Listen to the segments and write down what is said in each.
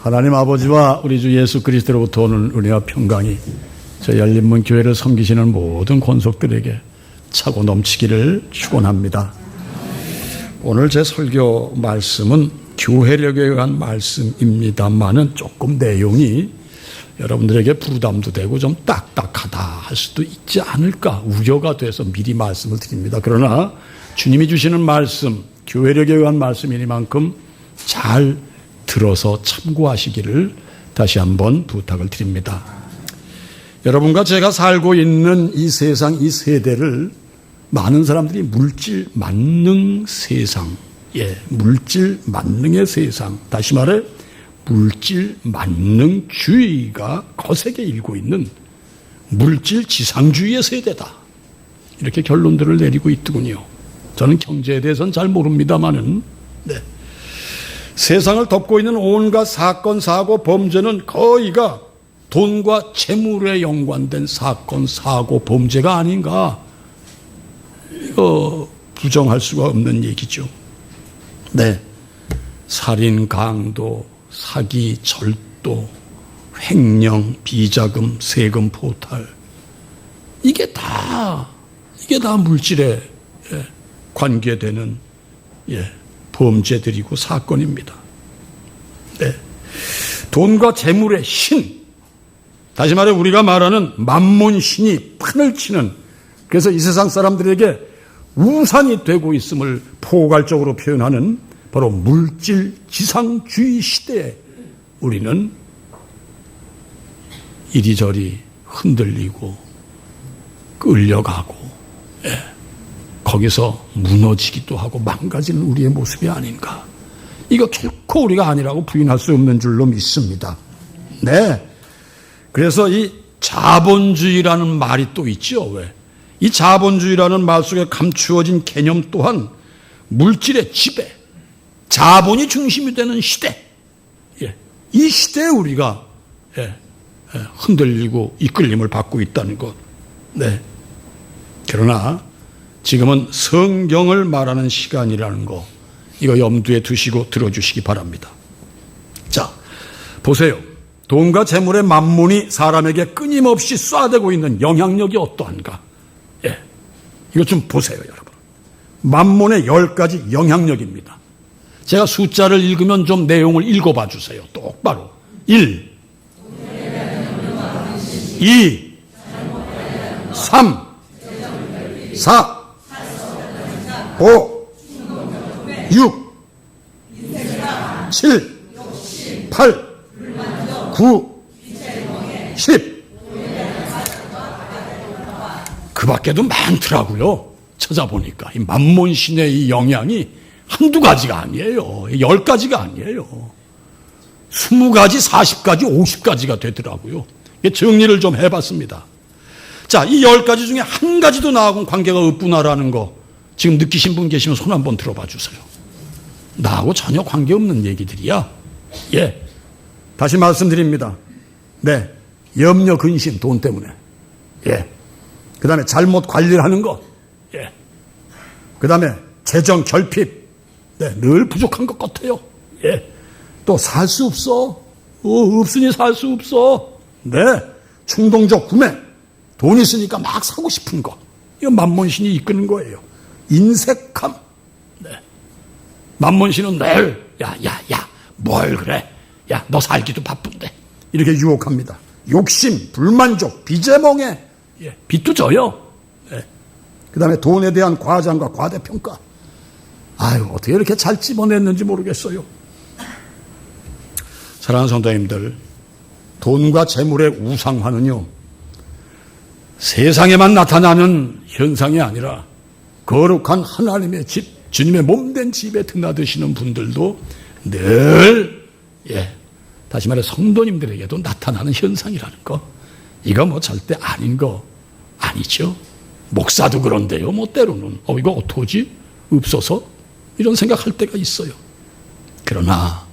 하나님 아버지와 우리 주 예수 그리스도로부터 오는 은혜와 평강이 저 열린문 교회를 섬기시는 모든 권속들에게 차고 넘치기를 축원합니다. 오늘 제 설교 말씀은 교회력에 관한 말씀입니다만은 조금 내용이 여러분들에게 부담도 되고 좀 딱딱하다 할 수도 있지 않을까 우려가 돼서 미리 말씀을 드립니다. 그러나 주님이 주시는 말씀, 교회력에 관한 말씀이니만큼 잘 들어서 참고하시기를 다시 한번 부탁을 드립니다. 여러분과 제가 살고 있는 이 세상, 이 세대를 많은 사람들이 물질 만능 세상, 물질 만능의 세상, 다시 말해 물질 만능주의가 거세게 일고 있는 물질 지상주의의 세대다. 이렇게 결론들을 내리고 있더군요. 저는 경제에 대해서는 잘 모릅니다만은, 세상을 덮고 있는 온갖 사건, 사고, 범죄는 거의가 돈과 재물에 연관된 사건, 사고, 범죄가 아닌가. 이거 부정할 수가 없는 얘기죠. 살인, 강도, 사기, 절도, 횡령, 비자금, 세금 포탈. 이게 다 물질에 관계되는 범죄들이고 사건입니다. 돈과 재물의 신, 다시 말해 우리가 말하는 만몬신이 판을 치는, 그래서 이 세상 사람들에게 우산이 되고 있음을 포괄적으로 표현하는 바로 물질 지상주의 시대에 우리는 이리저리 흔들리고 끌려가고 거기서 무너지기도 하고 망가지는 우리의 모습이 아닌가. 이거 결코 우리가 아니라고 부인할 수 없는 줄로 믿습니다. 그래서 이 자본주의라는 말이 또 있죠. 왜? 이 자본주의라는 말 속에 감추어진 개념 또한 물질의 지배, 자본이 중심이 되는 시대. 이 시대에 우리가 흔들리고 이끌림을 받고 있다는 것. 그러나 지금은 성경을 말하는 시간이라는 거, 이거 염두에 두시고 들어주시기 바랍니다. 자, 보세요. 돈과 재물의 만몬이 사람에게 끊임없이 쏴대고 있는 영향력이 어떠한가. 이거 좀 보세요, 여러분. 만몬의 10가지 영향력입니다. 제가 숫자를 읽으면 좀 내용을 읽어봐 주세요. 똑바로. 1, 2, 3, 4, 5, 6, 7, 8, 9, 10. 그 밖에도 많더라고요. 찾아보니까. 이 만몬신의 이 영향이 한두 가지가 아니에요. 10가지가 아니에요. 20가지, 40가지, 50가지가 되더라고요. 정리를 좀 해봤습니다. 자, 이 10가지 중에 한 가지도 나하고는 관계가 없구나라는 거 지금 느끼신 분 계시면 손 한번 들어봐 주세요. 나하고 전혀 관계없는 얘기들이야. 다시 말씀드립니다. 염려, 근심, 돈 때문에. 그 다음에 잘못 관리를 하는 것. 그 다음에 재정 결핍. 늘 부족한 것 같아요. 또 살 수 없어. 없으니 살 수 없어. 충동적 구매. 돈 있으니까 막 사고 싶은 거. 이거 만몬신이 이끄는 거예요. 인색함. 만몬신은 늘, 뭘 그래. 너 살기도 바쁜데. 이렇게 유혹합니다. 욕심, 불만족, 비제몽에 빚도 져요. 그 다음에 돈에 대한 과장과 과대평가. 어떻게 이렇게 잘 집어냈는지 모르겠어요. 사랑하는 성도님들, 돈과 재물의 우상화는요, 세상에만 나타나는 현상이 아니라 거룩한 하나님의 집, 주님의 몸된 집에 드나드시는 분들도 늘, 다시 말해 성도님들에게도 나타나는 현상이라는 거. 이거 절대 아닌 거 아니죠. 목사도 그런데요. 때로는 이거 어떡하지? 없어서? 이런 생각할 때가 있어요. 그러나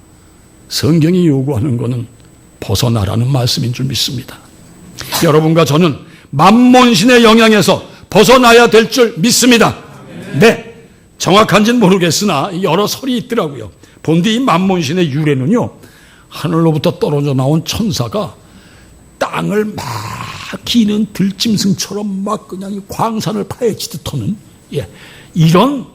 성경이 요구하는 것은 벗어나라는 말씀인 줄 믿습니다. 여러분과 저는 만몬신의 영향에서 벗어나야 될 줄 믿습니다. 정확한지는 모르겠으나 여러 설이 있더라고요. 본디 이 만몬신의 유래는요, 하늘로부터 떨어져 나온 천사가 땅을 막 기는 들짐승처럼 막 그냥 광산을 파헤치듯 하는 이런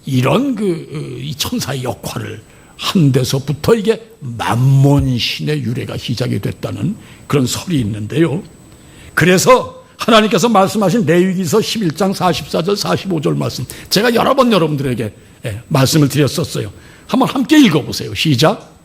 이 천사의 역할을 한 데서부터 이게 만몬신의 유래가 시작이 됐다는 그런 설이 있는데요. 그래서 하나님께서 말씀하신 레위기서 11장 44절 45절 말씀, 제가 여러 번 여러분들에게 말씀을 드렸었어요. 한번 함께 읽어보세요. 시작.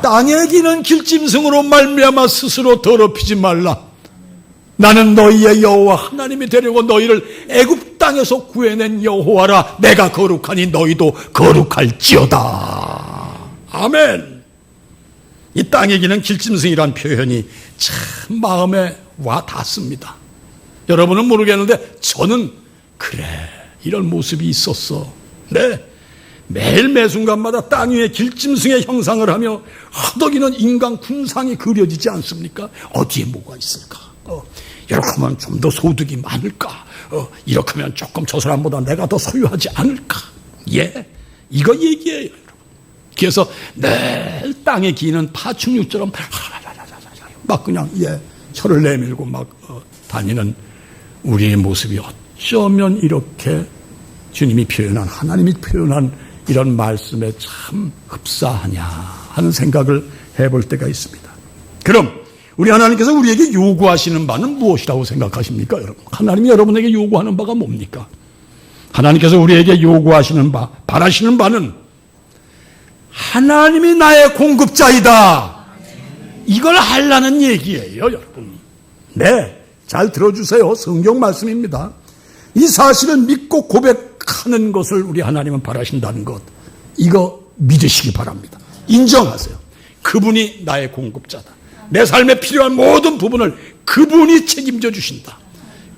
땅에 기는 길짐승으로 말미암아 스스로 더럽히지 말라. 나는 너희의 여호와 하나님이 되려고 너희를 애굽 땅에서 구해낸 여호와라. 내가 거룩하니 너희도 거룩할지어다. 아멘. 이 땅에 기는 길짐승이란 표현이 참 마음에 와 닿습니다. 여러분은 모르겠는데 저는 그래, 이런 모습이 있었어. 네, 매일 매순간마다 땅 위에 길짐승의 형상을 하며 허덕이는 인간 군상이 그려지지 않습니까? 어디에 뭐가 있을까? 이렇게 하면 좀 더 소득이 많을까? 이렇게 하면 조금 저 사람보다 내가 더 소유하지 않을까? 이거 얘기예요, 여러분. 그래서 매일 땅에 기는 파충류처럼 막 그냥 혀를 내밀고 막 다니는 우리의 모습이 어쩌면 이렇게 주님이 표현한, 하나님이 표현한 이런 말씀에 참 흡사하냐 하는 생각을 해볼 때가 있습니다. 그럼 우리 하나님께서 우리에게 요구하시는 바는 무엇이라고 생각하십니까, 여러분? 하나님이 여러분에게 요구하는 바가 뭡니까? 하나님께서 우리에게 요구하시는 바, 바라시는 바는 하나님이 나의 공급자이다. 이걸 하려는 얘기예요, 여러분. 네, 잘 들어주세요. 성경 말씀입니다. 이 사실을 믿고 고백하는 것을 우리 하나님은 바라신다는 것, 이거 믿으시기 바랍니다. 인정하세요. 그분이 나의 공급자다. 내 삶에 필요한 모든 부분을 그분이 책임져 주신다.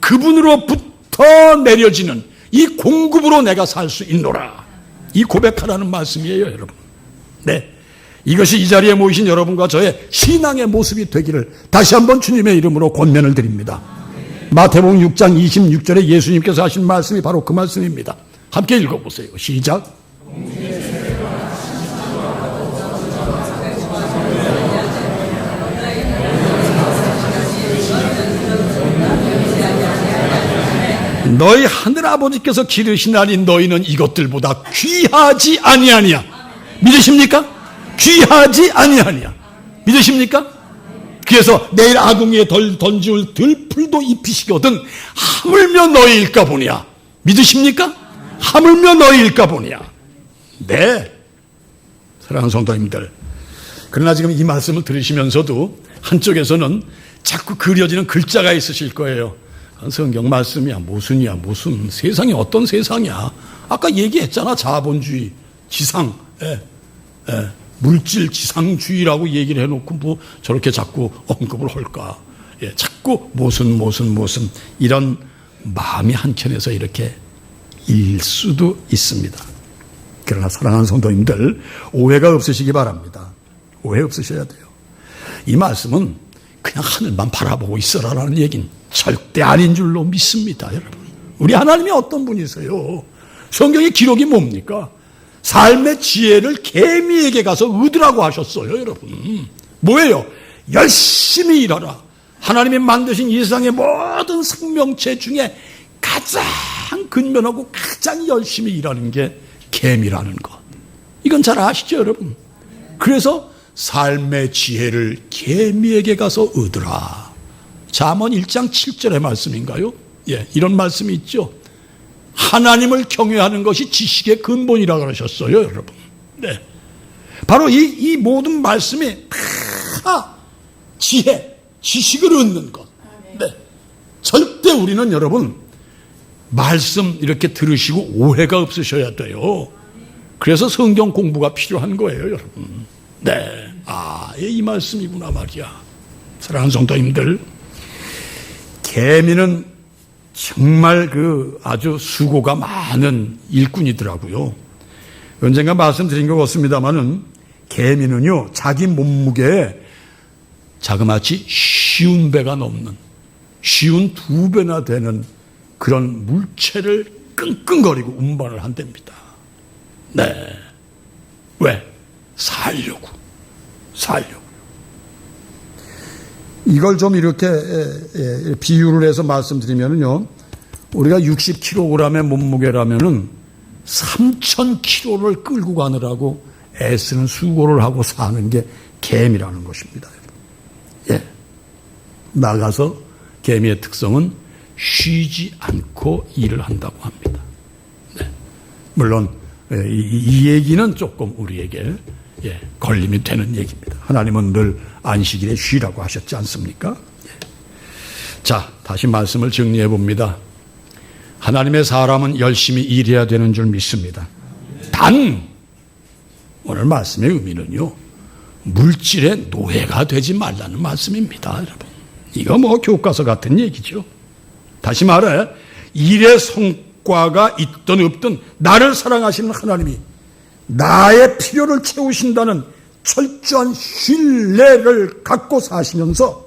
그분으로부터 내려지는 이 공급으로 내가 살 수 있노라. 이 고백하라는 말씀이에요, 여러분. 네, 이것이 이 자리에 모이신 여러분과 저의 신앙의 모습이 되기를 다시 한번 주님의 이름으로 권면을 드립니다. 마태복음 6장 26절에 예수님께서 하신 말씀이 바로 그 말씀입니다. 함께 읽어보세요. 시작. 너희 하늘아버지께서 기르시나니 너희는 이것들보다 귀하지 아니하니야. 믿으십니까? 귀하지 아니하니야. 믿으십니까? 그래서 내일 아궁이에 던지울 들풀도 입히시거든 하물며 너희일까 보냐. 믿으십니까? 하물며 너희일까 보냐. 네, 사랑하는 성도님들, 그러나 지금 이 말씀을 들으시면서도 한쪽에서는 자꾸 그려지는 글자가 있으실 거예요. 성경 말씀이야, 무슨이야, 무슨 세상이 어떤 세상이야. 아까 얘기했잖아. 자본주의, 지상, 물질 지상주의라고 얘기를 해놓고 뭐 저렇게 자꾸 언급을 할까. 자꾸 무슨 이런 마음이 한켠에서 이렇게 일 수도 있습니다. 그러나 사랑하는 성도님들, 오해가 없으시기 바랍니다. 오해 없으셔야 돼요. 이 말씀은 그냥 하늘만 바라보고 있어라라는 얘기는 절대 아닌 줄로 믿습니다, 여러분. 우리 하나님이 어떤 분이세요? 성경의 기록이 뭡니까? 삶의 지혜를 개미에게 가서 얻으라고 하셨어요, 여러분. 뭐예요? 열심히 일하라. 하나님이 만드신 이 세상의 모든 생명체 중에 가장 근면하고 가장 열심히 일하는 게 개미라는 것. 이건 잘 아시죠, 여러분? 그래서 삶의 지혜를 개미에게 가서 얻으라. 잠언 1장 7절의 말씀인가요? 이런 말씀이 있죠. 하나님을 경외하는 것이 지식의 근본이라고 그러셨어요, 여러분. 네, 바로 이 모든 말씀이 다 지혜, 지식을 얻는 것. 네, 절대 우리는 여러분 말씀 이렇게 들으시고 오해가 없으셔야 돼요. 그래서 성경 공부가 필요한 거예요, 여러분. 네, 이 말씀이구나 말이야. 사랑하는 성도님들, 개미는 정말 아주 수고가 많은 일꾼이더라고요. 언젠가 말씀드린 것 같습니다마는 개미는요, 자기 몸무게에 자그마치 쉬운 배가 넘는, 쉬운 2배나 되는 그런 물체를 끙끙거리고 운반을 한답니다. 네. 왜? 살려고. 이걸 좀 이렇게 비유를 해서 말씀드리면요, 우리가 60kg의 몸무게라면은 3,000kg를 끌고 가느라고 애쓰는 수고를 하고 사는 게 개미라는 것입니다. 예. 나가서 개미의 특성은 쉬지 않고 일을 한다고 합니다. 네. 물론 이 얘기는 조금 우리에게 걸림이 되는 얘기입니다. 하나님은 늘 안식일에 쉬라고 하셨지 않습니까? 예. 자, 다시 말씀을 정리해 봅니다. 하나님의 사람은 열심히 일해야 되는 줄 믿습니다. 단 오늘 말씀의 의미는요, 물질의 노예가 되지 말라는 말씀입니다, 여러분. 이거 뭐 교과서 같은 얘기죠. 다시 말해, 일의 성과가 있든 없든 나를 사랑하시는 하나님이 나의 필요를 채우신다는 철저한 신뢰를 갖고 사시면서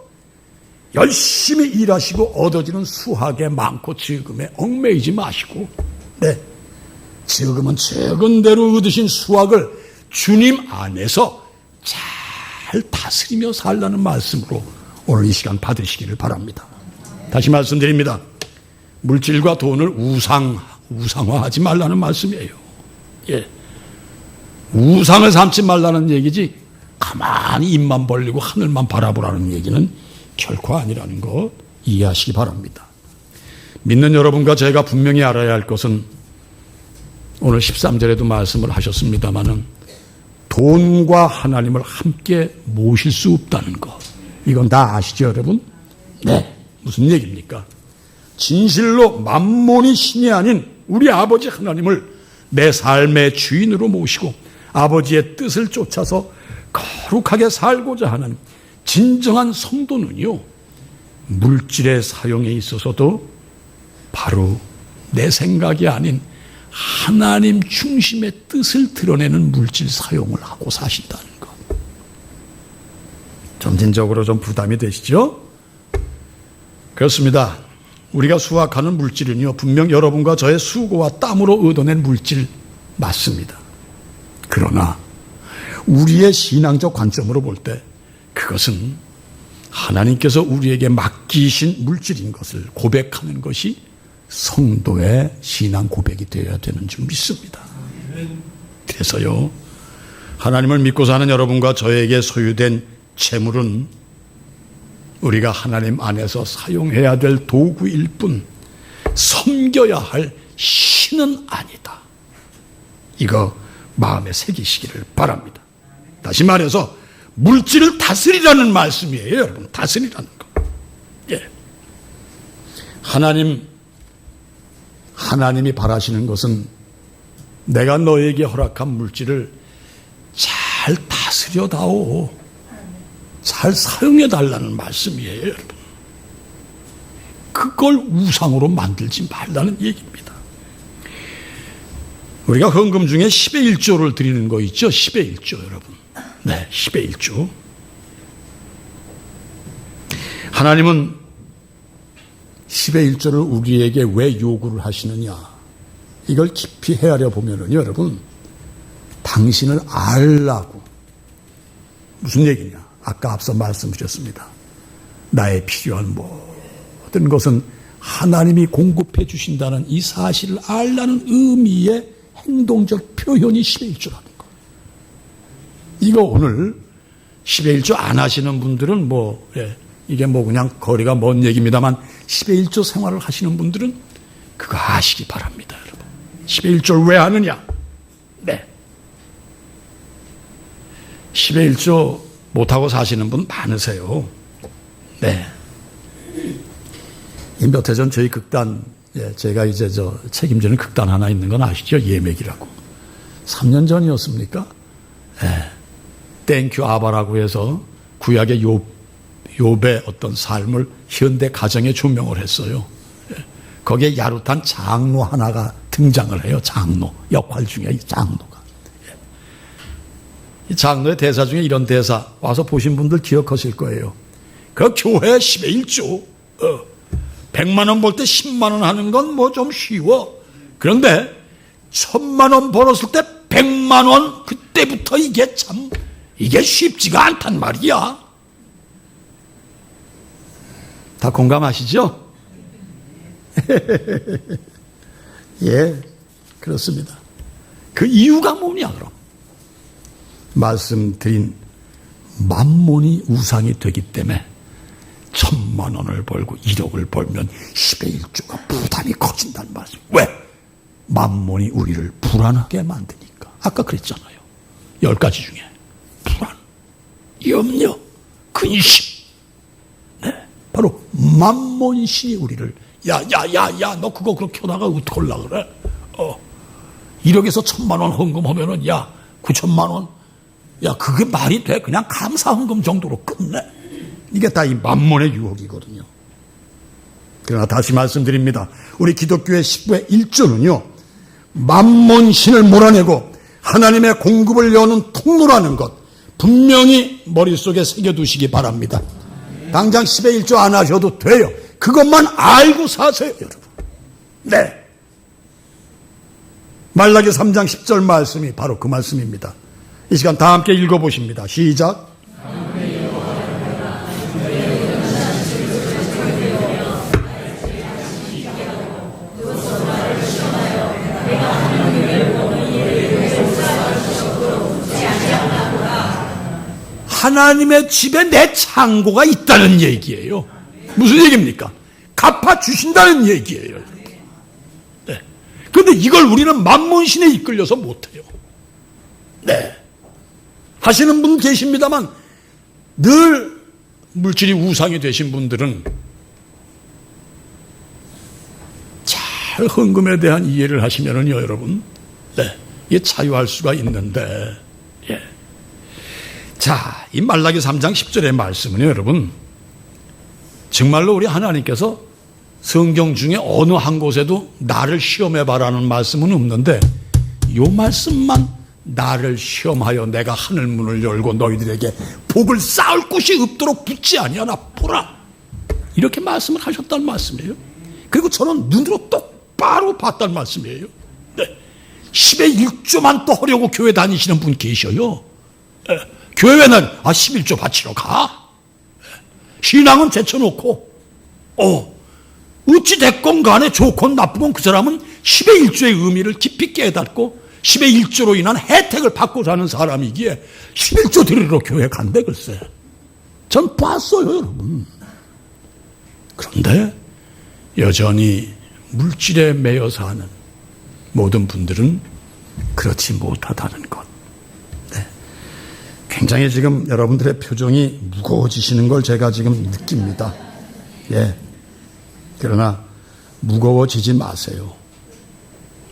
열심히 일하시고 얻어지는 수확에 많고 적음에 얽매이지 마시고, 네, 적으면 적은 대로 얻으신 수확을 주님 안에서 잘 다스리며 살라는 말씀으로 오늘 이 시간 받으시기를 바랍니다. 다시 말씀드립니다. 물질과 돈을 우상화하지 말라는 말씀이에요. 예. 우상을 삼지 말라는 얘기지 가만히 입만 벌리고 하늘만 바라보라는 얘기는 결코 아니라는 거 이해하시기 바랍니다. 믿는 여러분과 제가 분명히 알아야 할 것은 오늘 13절에도 말씀을 하셨습니다마는 돈과 하나님을 함께 모실 수 없다는 것. 이건 다 아시죠, 여러분? 네. 무슨 얘기입니까? 진실로 만몬이 신이 아닌 우리 아버지 하나님을 내 삶의 주인으로 모시고 아버지의 뜻을 쫓아서 거룩하게 살고자 하는 진정한 성도는요, 물질의 사용에 있어서도 바로 내 생각이 아닌 하나님 중심의 뜻을 드러내는 물질 사용을 하고 사신다는 것. 점진적으로 좀 부담이 되시죠? 그렇습니다. 우리가 수확하는 물질은요, 분명 여러분과 저의 수고와 땀으로 얻어낸 물질 맞습니다. 그러나 우리의 신앙적 관점으로 볼 때 그것은 하나님께서 우리에게 맡기신 물질인 것을 고백하는 것이 성도의 신앙 고백이 되어야 되는 줄 믿습니다. 그래서요, 하나님을 믿고 사는 여러분과 저에게 소유된 재물은 우리가 하나님 안에서 사용해야 될 도구일 뿐 섬겨야 할 신은 아니다. 이거 마음에 새기시기를 바랍니다. 다시 말해서 물질을 다스리라는 말씀이에요, 여러분. 다스리라는 거. 예. 하나님이 바라시는 것은 내가 너에게 허락한 물질을 잘 다스려다오. 잘 사용해달라는 말씀이에요, 여러분. 그걸 우상으로 만들지 말라는 얘기입니다. 우리가 헌금 중에 10의 1조를 드리는 거 있죠? 10의 1조, 여러분. 네, 10의 1조. 하나님은 10의 1조를 우리에게 왜 요구를 하시느냐? 이걸 깊이 헤아려 보면은 여러분, 당신을 알라고. 무슨 얘기냐? 아까 앞서 말씀드렸습니다. 나의 필요한 모든 것은 하나님이 공급해 주신다는 이 사실을 알라는 의미의 행동적 표현이 10의 1조라는 거. 이거 오늘 10의 1조 안 하시는 분들은 이게 그냥 거리가 먼 얘기입니다만 10의 1조 생활을 하시는 분들은 그거 아시기 바랍니다, 여러분. 10의 1조를 왜 하느냐? 네. 10의 1조 못하고 사시는 분 많으세요. 네. 몇 해 전 저희 극단, 제가 이제 책임지는 극단 하나 있는 건 아시죠? 예맥이라고. 3년 전이었습니까? 땡큐 아바라고 해서 구약의 욥의 어떤 삶을 현대 가정에 조명을 했어요. 거기에 야릇한 장로 하나가 등장을 해요. 장로. 역할 중에 장로가. 이 장로의 대사 중에 이런 대사 와서 보신 분들 기억하실 거예요. 그 교회 10의 1조 100만 원 벌 때 10만 원 하는 건 뭐 좀 쉬워. 그런데 1000만 원 벌었을 때 100만 원 그때부터 이게 쉽지가 않단 말이야. 다 공감하시죠? 예, 그렇습니다. 그 이유가 뭐냐 그럼? 말씀드린 만몬이 우상이 되기 때문에 1000만 원을 벌고 1억을 벌면 10의 1조가 부담이 커진다는 말씀. 왜? 만몬이 우리를 불안하게 만드니까. 아까 그랬잖아요. 10가지 중에 불안, 염려, 근심. 네, 바로 만몬신이 우리를 야 너 그거 그렇게 하다가 어떡하려고 그래? 1억에서 1000만 원 헌금하면은 9천만 원. 그게 말이 돼? 그냥 감사 헌금 정도로 끝내. 이게 다 이 만몬의 유혹이거든요. 그러나 다시 말씀드립니다. 우리 기독교의 10의 1조는요. 만몬신을 몰아내고 하나님의 공급을 여는 통로라는 것 분명히 머릿속에 새겨두시기 바랍니다. 당장 10의 1조 안 하셔도 돼요. 그것만 알고 사세요, 여러분. 네. 말라기 3장 10절 말씀이 바로 그 말씀입니다. 이 시간 다 함께 읽어보십니다. 시작. 하나님의 집에 내 창고가 있다는 얘기예요. 무슨 얘기입니까? 갚아주신다는 얘기예요. 네. 그런데 이걸 우리는 만몬신에 이끌려서 못해요. 네. 하시는 분 계십니다만 늘 물질이 우상이 되신 분들은 잘 헌금에 대한 이해를 하시면은요, 여러분. 네. 이게 자유할 수가 있는데, 예. 자, 이 말라기 3장 10절의 말씀은요, 여러분. 정말로 우리 하나님께서 성경 중에 어느 한 곳에도 나를 시험해봐라는 말씀은 없는데 이 말씀만 나를 시험하여 내가 하늘문을 열고 너희들에게 복을 쌓을 곳이 없도록 붙지 아니하나 보라. 이렇게 말씀을 하셨다는 말씀이에요. 그리고 저는 눈으로 똑바로 봤다는 말씀이에요. 네. 10의 1조만 또 하려고 교회 다니시는 분 계셔요. 네. 교회는 11조 바치러 가. 신앙은 제쳐놓고 어찌 됐건 간에 좋건 나쁘건 그 사람은 10의 1조의 의미를 깊이 깨닫고 10의 1조로 인한 혜택을 받고 사는 사람이기에 11조 드리러 교회 간대 글쎄. 전 봤어요, 여러분. 그런데 여전히 물질에 매여 사는 모든 분들은 그렇지 못하다는 것. 굉장히 지금 여러분들의 표정이 무거워지시는 걸 제가 지금 느낍니다. 예. 그러나 무거워지지 마세요.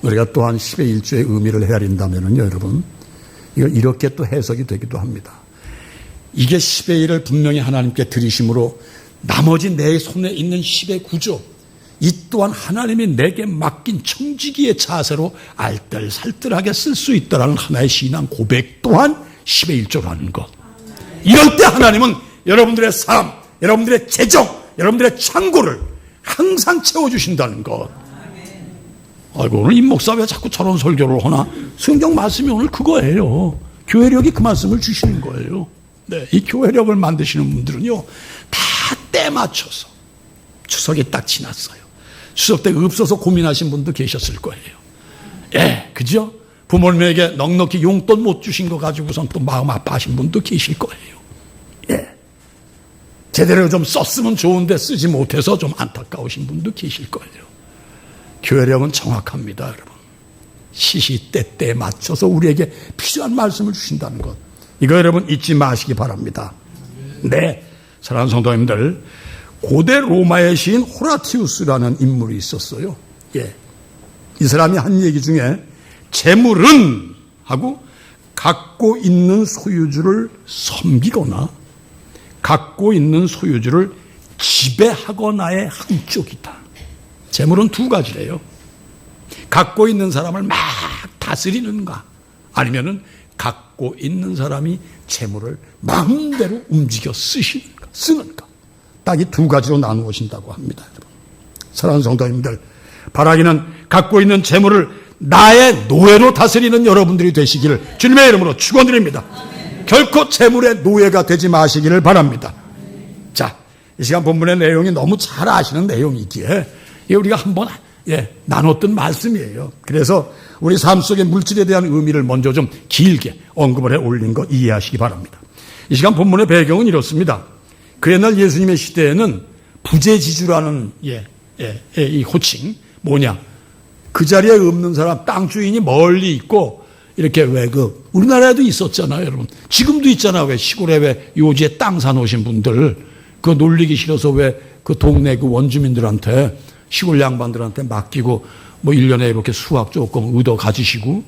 우리가 또한 10의 1조의 의미를 헤아린다면요, 여러분. 이걸 이렇게 또 해석이 되기도 합니다. 이게 10의 1을 분명히 하나님께 드리심으로 나머지 내 손에 있는 10의 9조, 이 또한 하나님이 내게 맡긴 청지기의 자세로 알뜰살뜰하게 쓸 수 있다라는 하나의 신앙 고백 또한 10의 1조라는 것. 이럴 때 하나님은 여러분들의 삶, 여러분들의 재정, 여러분들의 창고를 항상 채워주신다는 것. 아이고, 오늘 임 목사 왜 자꾸 저런 설교를 하나? 성경 말씀이 오늘 그거예요. 교회력이 그 말씀을 주시는 거예요. 네, 이 교회력을 만드시는 분들은요, 다 때 맞춰서 추석이 딱 지났어요. 추석 때 없어서 고민하신 분도 계셨을 거예요. 예, 그죠? 부모님에게 넉넉히 용돈 못 주신 거 가지고선 또 마음 아파하신 분도 계실 거예요. 예. 제대로 좀 썼으면 좋은데 쓰지 못해서 좀 안타까우신 분도 계실 거예요. 교회력은 정확합니다, 여러분. 시시때때에 맞춰서 우리에게 필요한 말씀을 주신다는 것. 이거 여러분 잊지 마시기 바랍니다. 네, 사랑하는 성도님들, 고대 로마의 시인 호라티우스라는 인물이 있었어요. 예. 이 사람이 한 얘기 중에 재물은 하고 갖고 있는 소유주를 섬기거나 갖고 있는 소유주를 지배하거나의 한쪽이다. 재물은 두 가지래요. 갖고 있는 사람을 막 다스리는가, 아니면은 갖고 있는 사람이 재물을 마음대로 움직여 쓰는가. 딱 이 두 가지로 나누어진다고 합니다. 여러분. 사랑하는 성도님들, 바라기는 갖고 있는 재물을 나의 노예로 다스리는 여러분들이 되시기를 주님의 이름으로 축원드립니다. 결코 재물의 노예가 되지 마시기를 바랍니다. 자, 이 시간 본문의 내용이 너무 잘 아시는 내용이기에 우리가 한번 나눴던 말씀이에요. 그래서 우리 삶 속의 물질에 대한 의미를 먼저 좀 길게 언급을 해 올린 거 이해하시기 바랍니다. 이 시간 본문의 배경은 이렇습니다. 그 옛날 예수님의 시대에는 부재지주라는 이 호칭 뭐냐? 그 자리에 없는 사람, 땅 주인이 멀리 있고 이렇게 우리나라에도 있었잖아요, 여러분. 지금도 있잖아요. 왜 시골에 요지에 땅 사놓으신 분들 그거 놀리기 싫어서 왜 그 동네 그 원주민들한테 시골 양반들한테 맡기고 뭐 1년에 이렇게 수확 조금 얻어 가지시고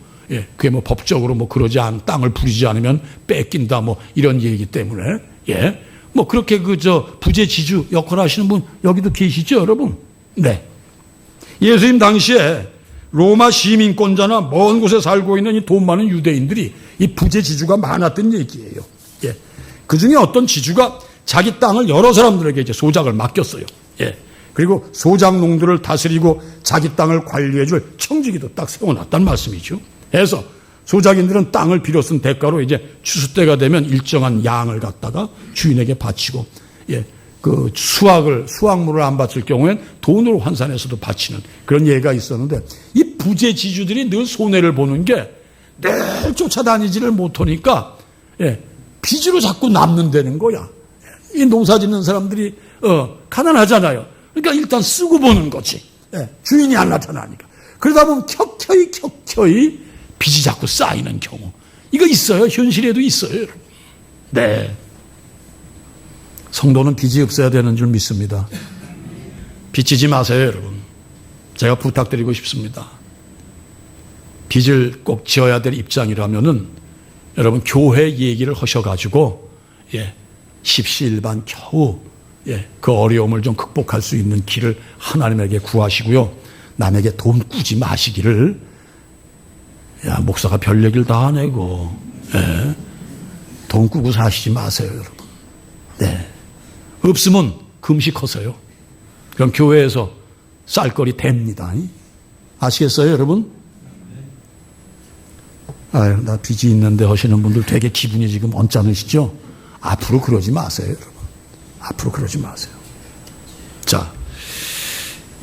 그게 뭐 법적으로 뭐 그러지 않은 땅을 부리지 않으면 뺏긴다 뭐 이런 얘기 때문에 뭐 그렇게 부재지주 역할 하시는 분 여기도 계시죠, 여러분? 네. 예수님 당시에 로마 시민권자나 먼 곳에 살고 있는 이 돈 많은 유대인들이 이 부재지주가 많았던 얘기예요. 그 중에 어떤 지주가 자기 땅을 여러 사람들에게 이제 소작을 맡겼어요. 그리고 소작농들을 다스리고 자기 땅을 관리해줄 청지기도 딱 세워놨단 말씀이죠. 해서 소작인들은 땅을 빌어 쓴 대가로 이제 추수 때가 되면 일정한 양을 갖다가 주인에게 바치고, 그 수확물을 안 바칠 경우엔 돈으로 환산해서도 바치는 그런 예가 있었는데, 이 부재지주들이 늘 손해를 보는 게 늘 쫓아다니지를 못하니까 빚으로 자꾸 남는다는 거야. 이 농사 짓는 사람들이 가난하잖아요. 그러니까 일단 쓰고 보는 거지. 주인이 안 나타나니까. 그러다 보면 켜켜이 빚이 자꾸 쌓이는 경우. 이거 있어요. 현실에도 있어요, 여러분. 네. 성도는 빚이 없어야 되는 줄 믿습니다. 빚지지 마세요, 여러분. 제가 부탁드리고 싶습니다. 빚을 꼭 지어야 될 입장이라면은 여러분 교회 얘기를 하셔가지고 십시일반 겨우 그 어려움을 좀 극복할 수 있는 길을 하나님에게 구하시고요. 남에게 돈 꾸지 마시기를. 목사가 별 얘기를 다 하네고. 돈 꾸고 사시지 마세요, 여러분. 네. 없으면 금식하세요. 그럼 교회에서 쌀거리 됩니다. 아시겠어요, 여러분? 아유, 나 빚이 있는데 하시는 분들 되게 기분이 지금 언짢으시죠? 앞으로 그러지 마세요, 여러분. 앞으로 그러지 마세요. 자,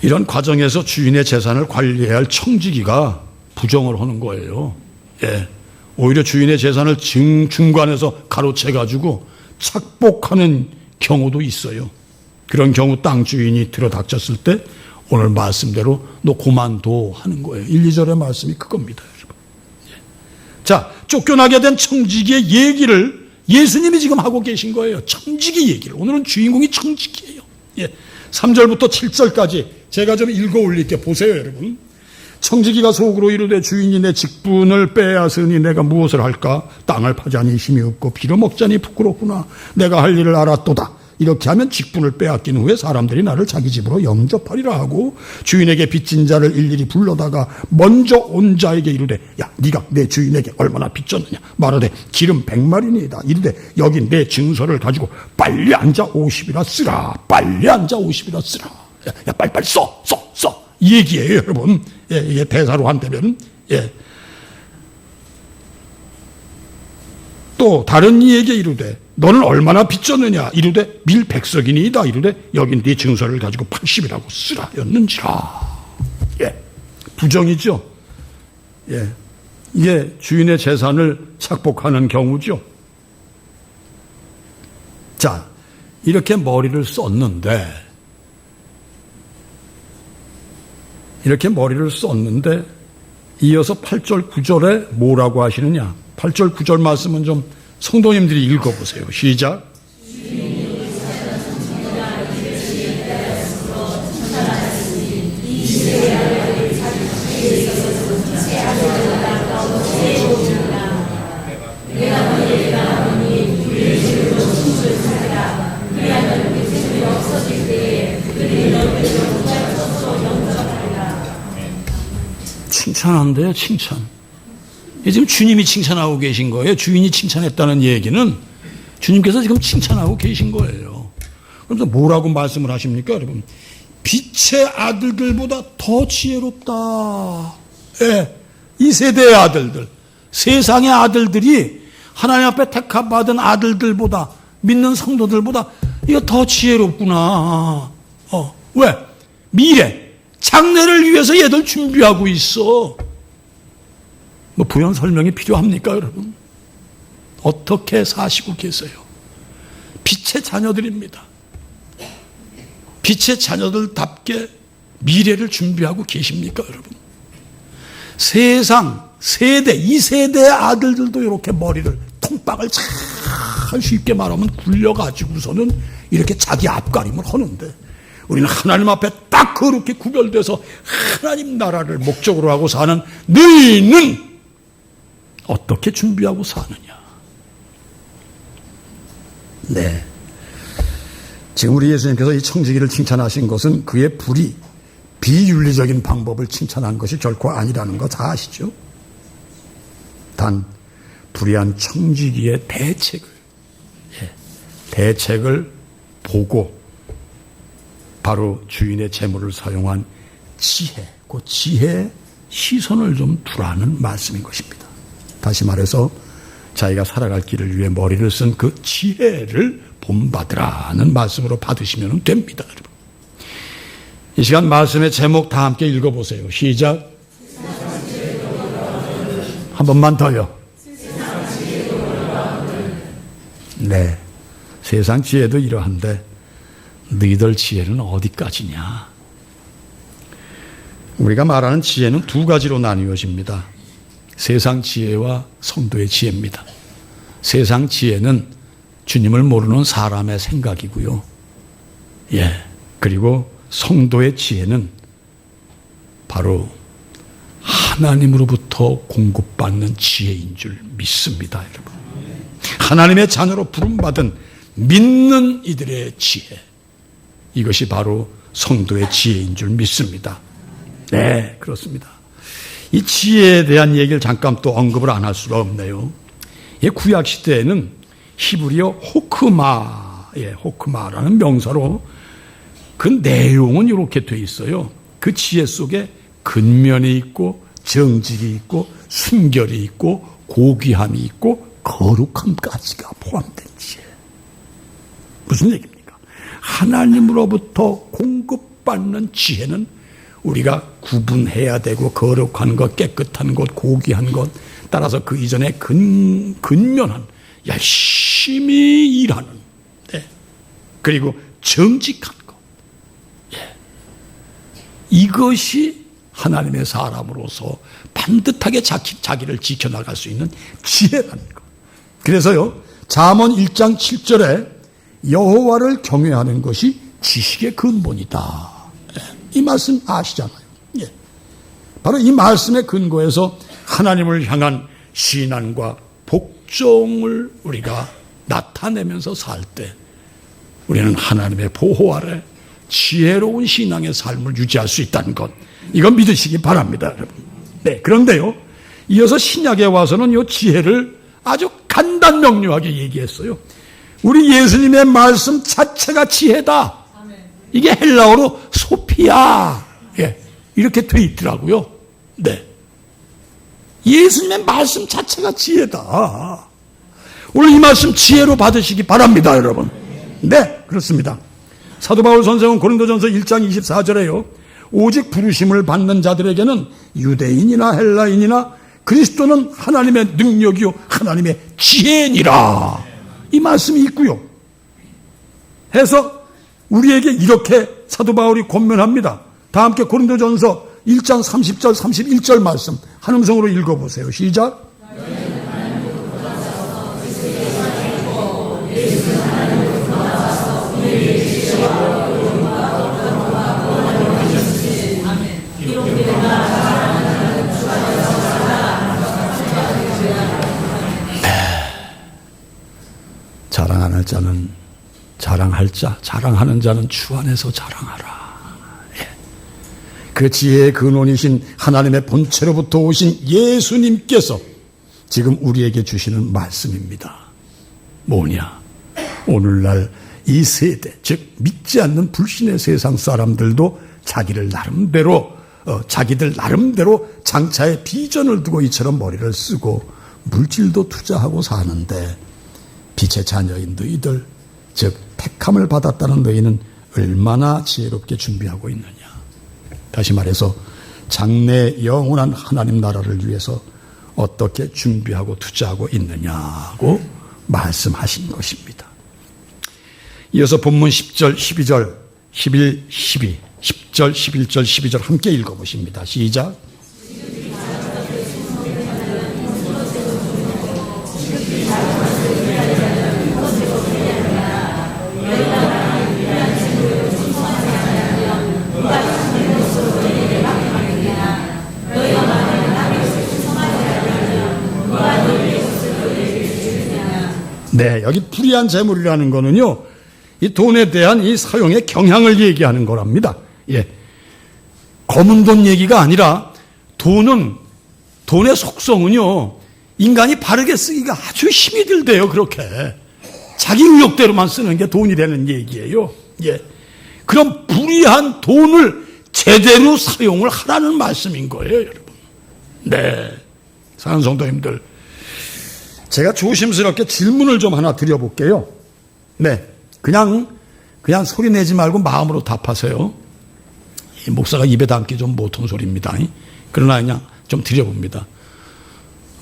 이런 과정에서 주인의 재산을 관리해야 할 청지기가 부정을 하는 거예요. 오히려 주인의 재산을 중간에서 가로채가지고 착복하는 경우도 있어요. 그런 경우 땅 주인이 들어닥쳤을 때 오늘 말씀대로 너 그만둬 하는 거예요. 1, 2절의 말씀이 그겁니다, 여러분. 자, 쫓겨나게 된 청지기의 얘기를 예수님이 지금 하고 계신 거예요. 청지기 얘기를. 오늘은 주인공이 청지기예요. 3절부터 7절까지 제가 좀 읽어 올릴게 보세요, 여러분. 청지기가 속으로 이르되 주인이 내 직분을 빼앗으니 내가 무엇을 할까? 땅을 파자니 힘이 없고 빌어먹자니 부끄럽구나. 내가 할 일을 알았도다. 이렇게 하면 직분을 빼앗긴 후에 사람들이 나를 자기 집으로 영접하리라 하고 주인에게 빚진 자를 일일이 불러다가 먼저 온 자에게 이르되 야 네가 내 주인에게 얼마나 빚졌느냐 말하되 기름 100마리니이다. 이르되 여기 내 증서를 가지고 빨리 앉아 50이라 쓰라. 빨리 앉아 50이라 쓰라. 야 빨리 써. 이 얘기예요, 여러분. 이게 대사로 한다면. 또 다른 이에게 이르되 너는 얼마나 빚졌느냐 이르되 밀 100석이니이다. 이르되 여긴 네 증서를 가지고 80이라고 쓰라 였는지라. 부정이죠. 이게 주인의 재산을 착복하는 경우죠. 자, 이렇게 머리를 썼는데 이어서 8절 9절에 뭐라고 하시느냐. 8절 9절 말씀은 좀 성도님들이 읽어보세요. 시작. 칭찬한대요, 칭찬. 지금 주님이 칭찬하고 계신 거예요. 주인이 칭찬했다는 얘기는 주님께서 지금 칭찬하고 계신 거예요. 그래서 뭐라고 말씀을 하십니까, 여러분? 빛의 아들들보다 더 지혜롭다. 예, 이 세대의 아들들, 세상의 아들들이 하나님 앞에 택함받은 아들들보다, 믿는 성도들보다 이거 더 지혜롭구나. 왜? 미래, 장래를 위해서 얘들 준비하고 있어. 뭐 부연 설명이 필요합니까, 여러분? 어떻게 사시고 계세요? 빛의 자녀들입니다. 빛의 자녀들답게 미래를 준비하고 계십니까, 여러분? 세상, 세대, 이 세대의 아들들도 이렇게 머리를, 통박을 참 쉽게 말하면 굴려가지고서는 이렇게 자기 앞가림을 하는데, 우리는 하나님 앞에 딱 그렇게 구별돼서 하나님 나라를 목적으로 하고 사는 너희는 어떻게 준비하고 사느냐? 네. 지금 우리 예수님께서 이 청지기를 칭찬하신 것은 그의 비윤리적인 방법을 칭찬한 것이 결코 아니라는 거 다 아시죠? 단 불의한 청지기의 대책을 보고 바로 주인의 재물을 사용한 지혜, 그 지혜의 시선을 좀 두라는 말씀인 것입니다. 다시 말해서 자기가 살아갈 길을 위해 머리를 쓴 그 지혜를 본받으라는 말씀으로 받으시면 됩니다, 여러분. 이 시간 말씀의 제목 다 함께 읽어보세요. 시작. 한 번만 더요. 네, 세상 지혜도 이러한데 너희들 지혜는 어디까지냐? 우리가 말하는 지혜는 두 가지로 나뉘어집니다. 세상 지혜와 성도의 지혜입니다. 세상 지혜는 주님을 모르는 사람의 생각이고요. 그리고 성도의 지혜는 바로 하나님으로부터 공급받는 지혜인 줄 믿습니다, 여러분. 하나님의 자녀로 부름받은 믿는 이들의 지혜. 이것이 바로 성도의 지혜인 줄 믿습니다. 네, 그렇습니다. 이 지혜에 대한 얘기를 잠깐 또 언급을 안 할 수가 없네요. 구약 시대에는 히브리어 호크마라는 명사로 그 내용은 이렇게 돼 있어요. 그 지혜 속에 근면이 있고 정직이 있고 순결이 있고 고귀함이 있고 거룩함까지가 포함된 지혜. 무슨 얘기입니까? 하나님으로부터 공급받는 지혜는 우리가 구분해야 되고 거룩한 것, 깨끗한 것, 고귀한 것, 따라서 그 이전에 근면한, 열심히 일하는, 그리고 정직한 것. 이것이 하나님의 사람으로서 반듯하게 자기를 지켜나갈 수 있는 지혜라는 것. 그래서요, 잠언 1장 7절에 여호와를 경외하는 것이 지식의 근본이다. 이 말씀 아시잖아요. 바로 이 말씀의 근거에서 하나님을 향한 신앙과 복종을 우리가 나타내면서 살 때 우리는 하나님의 보호 아래 지혜로운 신앙의 삶을 유지할 수 있다는 것, 이건 믿으시기 바랍니다, 여러분. 네, 그런데요, 이어서 신약에 와서는 이 지혜를 아주 간단 명료하게 얘기했어요. 우리 예수님의 말씀 자체가 지혜다. 이게 헬라어로 소피아, 이렇게 돼 있더라고요. 네, 예수님의 말씀 자체가 지혜다. 오늘 이 말씀 지혜로 받으시기 바랍니다, 여러분. 네, 그렇습니다. 사도 바울 선생은 고린도전서 1장 24절에요. 오직 부르심을 받는 자들에게는 유대인이나 헬라인이나 그리스도는 하나님의 능력이요 하나님의 지혜니라. 이 말씀이 있고요. 해서 우리에게 이렇게 사도 바울이 권면합니다. 다 함께 고린도전서 1장 30절 31절 말씀 한 음성으로 읽어보세요. 시작. 자랑하는 자는 주 안에서 자랑하라. 그 지혜의 근원이신 하나님의 본체로부터 오신 예수님께서 지금 우리에게 주시는 말씀입니다. 뭐냐? 오늘날 이 세대, 즉 믿지 않는 불신의 세상 사람들도 자기들 나름대로 장차의 비전을 두고 이처럼 머리를 쓰고 물질도 투자하고 사는데, 빛의 자녀인 너희들, 즉 택함을 받았다는 너희는 얼마나 지혜롭게 준비하고 있느냐. 다시 말해서 장래 영원한 하나님 나라를 위해서 어떻게 준비하고 투자하고 있느냐고 말씀하신 것입니다. 이어서 본문 10절, 12절, 11, 12, 10절, 11절, 12절 함께 읽어보십니다. 시작. 네, 여기 불의한 재물이라는 거는요, 이 돈에 대한 이 사용의 경향을 얘기하는 거랍니다. 예. 검은 돈 얘기가 아니라 돈의 속성은요, 인간이 바르게 쓰기가 아주 힘이 들대요, 그렇게. 자기 의욕대로만 쓰는 게 돈이 되는 얘기예요. 예. 그럼 불의한 돈을 제대로 사용을 하라는 말씀인 거예요, 여러분. 네. 사랑하는 성도님들, 제가 조심스럽게 질문을 좀 하나 드려볼게요. 네. 그냥 소리 내지 말고 마음으로 답하세요. 이 목사가 입에 담기 좀 못한 소리입니다. 그러나 그냥 좀 드려봅니다.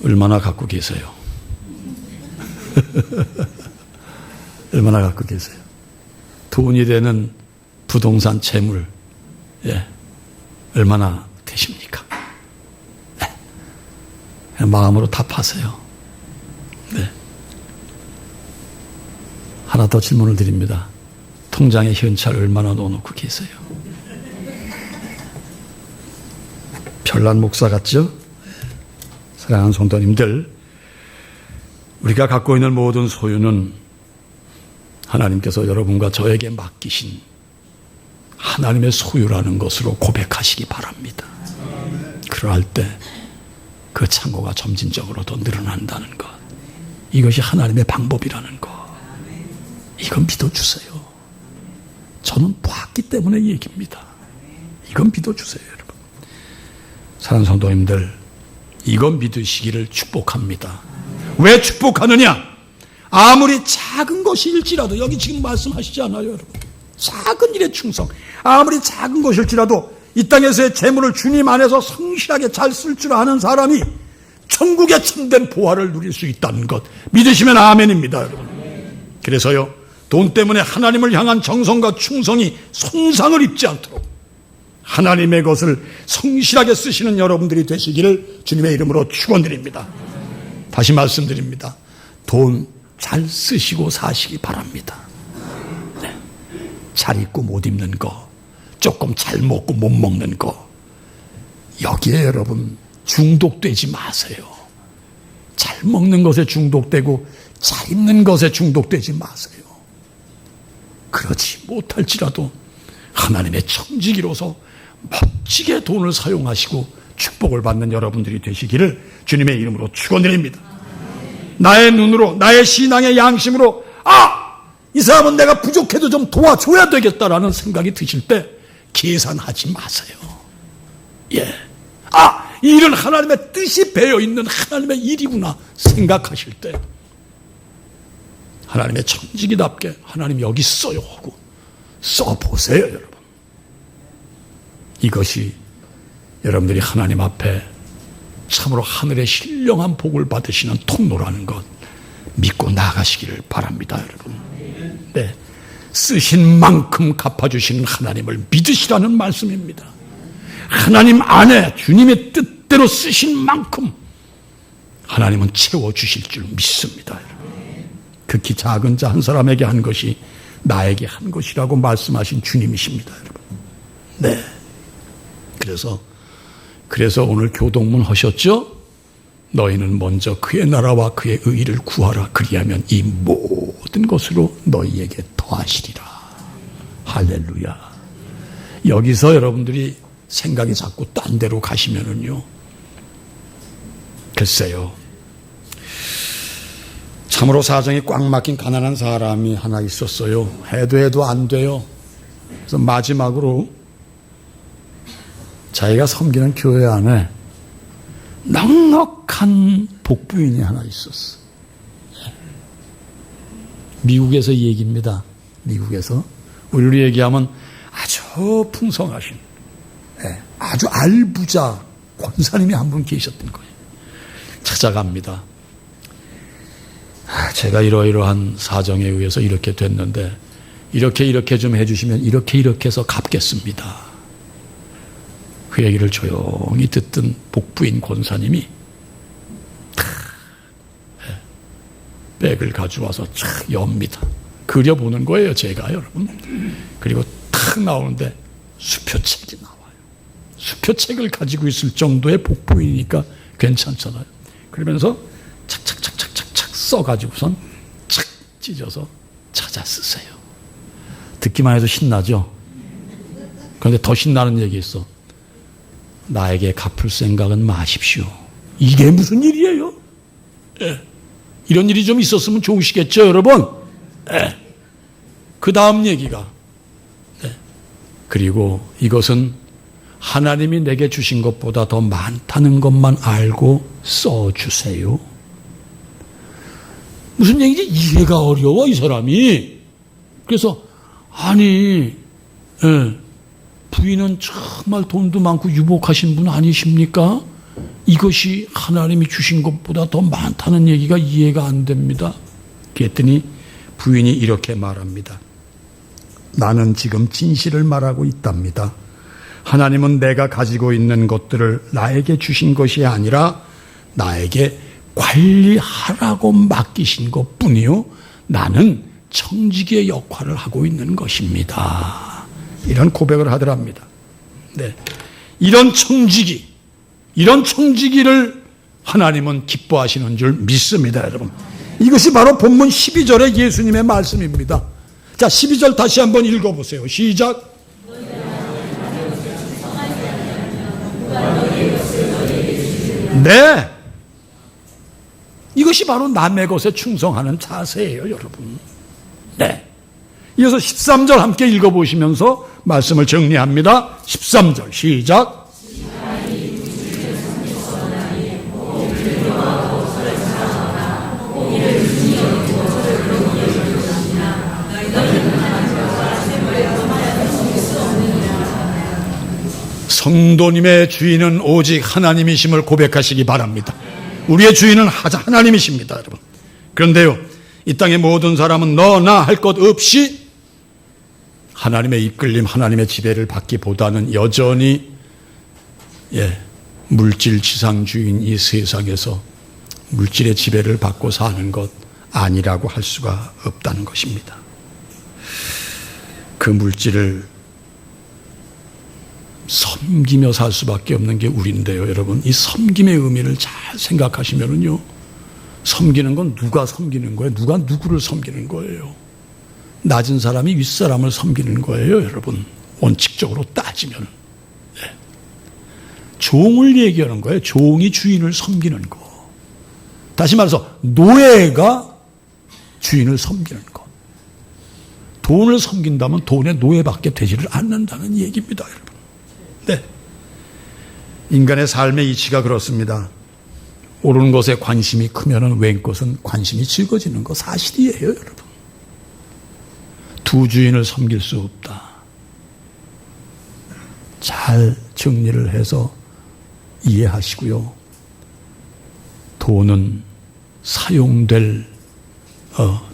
얼마나 갖고 계세요? 얼마나 갖고 계세요? 돈이 되는 부동산 재물, 예, 얼마나 되십니까? 네. 마음으로 답하세요. 네. 하나 더 질문을 드립니다. 통장에 현찰 얼마나 넣어놓고 계세요? 별난 목사 같죠? 사랑하는 성도님들, 우리가 갖고 있는 모든 소유는 하나님께서 여러분과 저에게 맡기신 하나님의 소유라는 것으로 고백하시기 바랍니다. 그럴 때 그 창고가 점진적으로 더 늘어난다는 것, 이것이 하나님의 방법이라는 것, 이건 믿어주세요. 저는 봤기 때문에 얘기입니다. 이건 믿어주세요, 여러분. 사랑하는 성도님들, 이건 믿으시기를 축복합니다. 왜 축복하느냐? 아무리 작은 것일지라도, 여기 지금 말씀하시지 않아요, 여러분? 작은 일에 충성, 아무리 작은 것일지라도 이 땅에서의 재물을 주님 안에서 성실하게 잘 쓸 줄 아는 사람이 천국의 참된 보화를 누릴 수 있다는 것 믿으시면 아멘입니다, 여러분. 그래서요, 돈 때문에 하나님을 향한 정성과 충성이 손상을 입지 않도록 하나님의 것을 성실하게 쓰시는 여러분들이 되시기를 주님의 이름으로 축원드립니다. 다시 말씀드립니다. 돈 잘 쓰시고 사시기 바랍니다. 네. 잘 입고 못 입는 거, 조금 잘 먹고 못 먹는 거, 여기에 여러분 중독되지 마세요. 잘 먹는 것에 중독되고 잘 입는 것에 중독되지 마세요. 그렇지 못할지라도 하나님의 청지기로서 멋지게 돈을 사용하시고 축복을 받는 여러분들이 되시기를 주님의 이름으로 축원드립니다. 나의 눈으로, 나의 신앙의 양심으로, 이 사람은 내가 부족해도 좀 도와줘야 되겠다라는 생각이 드실 때 계산하지 마세요. 예. 이 일은 하나님의 뜻이 배어있는 하나님의 일이구나 생각하실 때 하나님의 청지기답게 하나님 여기 써요 하고 써보세요, 여러분. 이것이 여러분들이 하나님 앞에 참으로 하늘의 신령한 복을 받으시는 통로라는 것 믿고 나가시기를 바랍니다, 여러분. 네, 쓰신 만큼 갚아주시는 하나님을 믿으시라는 말씀입니다. 하나님 안에 주님의 뜻대로 쓰신 만큼 하나님은 채워주실 줄 믿습니다, 여러분. 극히 작은 자 한 사람에게 한 것이 나에게 한 것이라고 말씀하신 주님이십니다, 여러분. 네. 그래서 오늘 교동문 하셨죠? 너희는 먼저 그의 나라와 그의 의의를 구하라. 그리하면 이 모든 것으로 너희에게 더하시리라. 할렐루야. 여기서 여러분들이 생각이 자꾸 딴 데로 가시면은요, 글쎄요, 참으로 사정이 꽉 막힌 가난한 사람이 하나 있었어요. 해도 안 돼요. 그래서 마지막으로 자기가 섬기는 교회 안에 넉넉한 복부인이 하나 있었어. 미국에서 이 얘기입니다. 미국에서. 우리로 얘기하면 아주 풍성하신, 아주 알부자 권사님이 한 분 계셨던 거예요. 찾아갑니다. 제가 이러이러한 사정에 의해서 이렇게 됐는데 이렇게 좀 해주시면 이렇게 해서 갚겠습니다. 그 얘기를 조용히 듣던 복부인 권사님이 백을 가져와서 촥 엽니다. 그려보는 거예요, 제가, 여러분. 그리고 탁 나오는데 수표책이 나와요. 수표책을 가지고 있을 정도의 복부이니까 괜찮잖아요. 그러면서 착착착착착착 써가지고선 착 찢어서 찾아 쓰세요. 듣기만 해도 신나죠? 그런데 더 신나는 얘기 있어. 나에게 갚을 생각은 마십시오. 이게 무슨 일이에요? 이런 일이 좀 있었으면 좋으시겠죠, 여러분? 그 다음 얘기가, 그리고 이것은 하나님이 내게 주신 것보다 더 많다는 것만 알고 써주세요. 무슨 얘기지? 이해가 어려워, 이 사람이. 그래서, 아니, 부인은 정말 돈도 많고 유복하신 분 아니십니까? 이것이 하나님이 주신 것보다 더 많다는 얘기가 이해가 안 됩니다. 그랬더니 부인이 이렇게 말합니다. 나는 지금 진실을 말하고 있답니다. 하나님은 내가 가지고 있는 것들을 나에게 주신 것이 아니라 나에게 관리하라고 맡기신 것뿐이요. 나는 청지기의 역할을 하고 있는 것입니다. 이런 고백을 하더랍니다. 네. 이런 청지기를 하나님은 기뻐하시는 줄 믿습니다, 여러분. 이것이 바로 본문 12절의 예수님의 말씀입니다. 자, 12절 다시 한번 읽어보세요. 시작. 네. 이것이 바로 남의 것에 충성하는 자세예요, 여러분. 네. 이어서 13절 함께 읽어보시면서 말씀을 정리합니다. 13절 시작. 성도님의 주인은 오직 하나님이심을 고백하시기 바랍니다. 우리의 주인은 하나님이십니다, 여러분. 그런데요, 이 땅의 모든 사람은 너나 할 것 없이 하나님의 이끌림, 하나님의 지배를 받기보다는 여전히 물질 지상주의인 이 세상에서 물질의 지배를 받고 사는 것 아니라고 할 수가 없다는 것입니다. 그 물질을 섬기며 살 수밖에 없는 게 우리인데요, 여러분. 이 섬김의 의미를 잘 생각하시면은요, 섬기는 건 누가 섬기는 거예요? 누가 누구를 섬기는 거예요? 낮은 사람이 윗사람을 섬기는 거예요, 여러분. 원칙적으로 따지면. 종을 얘기하는 거예요. 종이 주인을 섬기는 거. 다시 말해서 노예가 주인을 섬기는 거. 돈을 섬긴다면 돈의 노예밖에 되지를 않는다는 얘기입니다, 여러분. 네. 인간의 삶의 이치가 그렇습니다. 옳은 것에 관심이 크면은 왼 것은 관심이 적어지는 거 사실이에요, 여러분. 두 주인을 섬길 수 없다. 잘 정리를 해서 이해하시고요. 돈은 사용될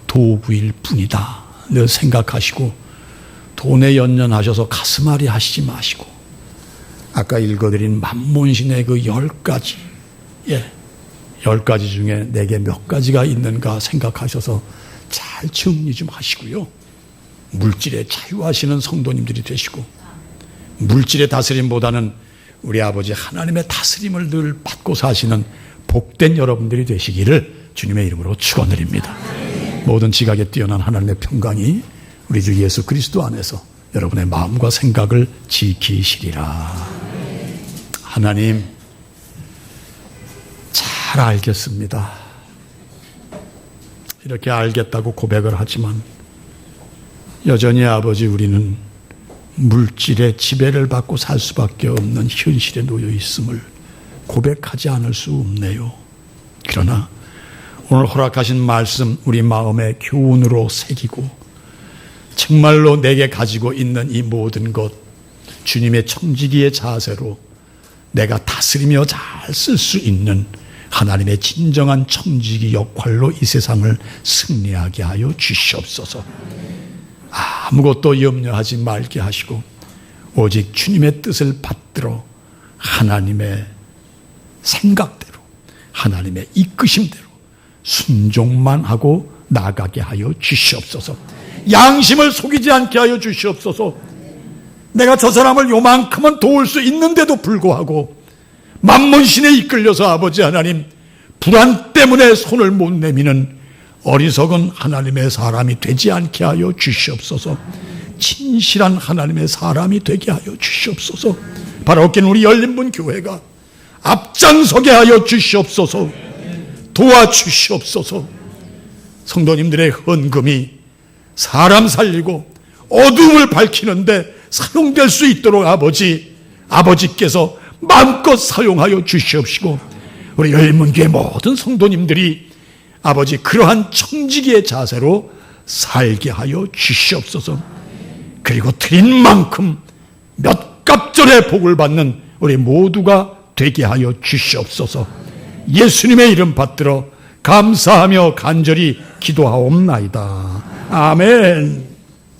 도구일 뿐이다. 늘 생각하시고 돈에 연연하셔서 가슴앓이 하시지 마시고 아까 읽어드린 만몬신의 그 10가지 10가지 중에 내게 몇 가지가 있는가 생각하셔서 잘 정리 좀 하시고요. 물질에 자유하시는 성도님들이 되시고 물질의 다스림보다는 우리 아버지 하나님의 다스림을 늘 받고 사시는 복된 여러분들이 되시기를 주님의 이름으로 축원드립니다. 모든 지각에 뛰어난 하나님의 평강이 우리 주 예수 그리스도 안에서 여러분의 마음과 생각을 지키시리라. 하나님 잘 알겠습니다. 이렇게 알겠다고 고백을 하지만 여전히 아버지 우리는 물질의 지배를 받고 살 수밖에 없는 현실에 놓여 있음을 고백하지 않을 수 없네요. 그러나 오늘 허락하신 말씀 우리 마음의 교훈으로 새기고 정말로 내게 가지고 있는 이 모든 것 주님의 청지기의 자세로 내가 다스리며 잘 쓸 수 있는 하나님의 진정한 청지기 역할로 이 세상을 승리하게 하여 주시옵소서. 아무것도 염려하지 말게 하시고 오직 주님의 뜻을 받들어 하나님의 생각대로 하나님의 이끄심대로 순종만 하고 나가게 하여 주시옵소서. 양심을 속이지 않게 하여 주시옵소서. 내가 저 사람을 요만큼은 도울 수 있는데도 불구하고 만몬신에 이끌려서 아버지 하나님 불안 때문에 손을 못 내미는 어리석은 하나님의 사람이 되지 않게 하여 주시옵소서. 진실한 하나님의 사람이 되게 하여 주시옵소서. 바라옵기는 우리 열린문 교회가 앞장서게 하여 주시옵소서. 도와주시옵소서. 성도님들의 헌금이 사람 살리고 어둠을 밝히는데 사용될 수 있도록 아버지께서 마음껏 사용하여 주시옵시고 우리 열린문교회 모든 성도님들이 아버지 그러한 청지기의 자세로 살게 하여 주시옵소서. 그리고 드린 만큼 몇 갑절의 복을 받는 우리 모두가 되게 하여 주시옵소서. 예수님의 이름 받들어 감사하며 간절히 기도하옵나이다. 아멘.